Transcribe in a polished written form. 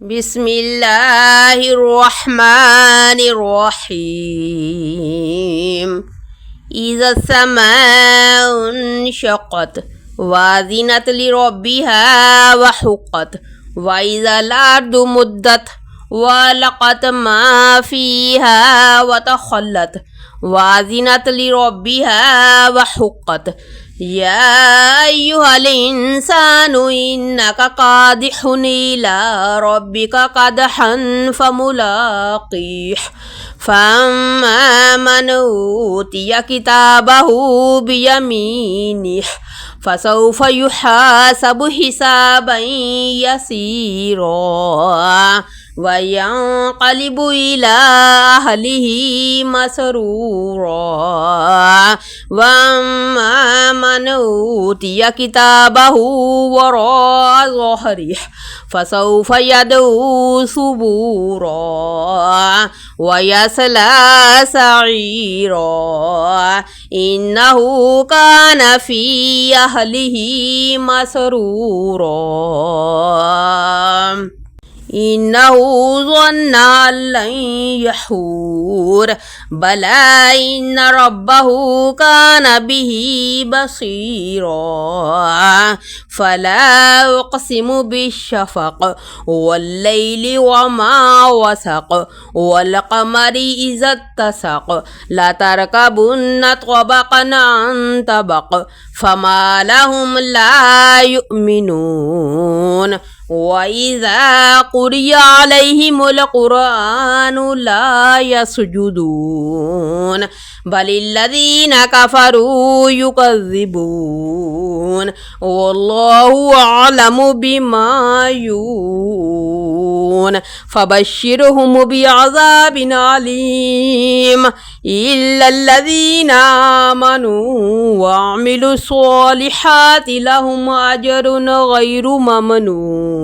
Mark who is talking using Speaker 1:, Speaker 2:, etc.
Speaker 1: بسم الله الرحمن الرحيم إذا السماء انشقت وأذنت لربها وحقت وإذا الأرض مدت وألقت ما فيها وتخلت وأذنت لربها وحقت يا أيها الإنسان إنك قادح إلى ربك قدحا فملاقيه فأما من أوتي كتابه بيمينه فسوف يحاسب حسابا يسيرا وينقلب إلى أهله مسرورا وأما من أوتي كتابه وراء ظهره فسوف يدعو ثبورا ويصلى سعيرا إنه كان في أهله مسرورا إنه ظن أن لن يحور بلى إن ربه كان به بصيرا فلا أقسم بالشفق والليل وما وسق والقمر إذا اتسق لتركبن طبقا عن طبق فما لهم لا يؤمنون وإذا قرئ عليهم القرآن لا يسجدون بل الذين كفروا يكذبون والله أعلم بما يوعون فبشرهم بعذاب أليم إلا الذين آمنوا وعملوا الصالحات لهم أجر غير ممنون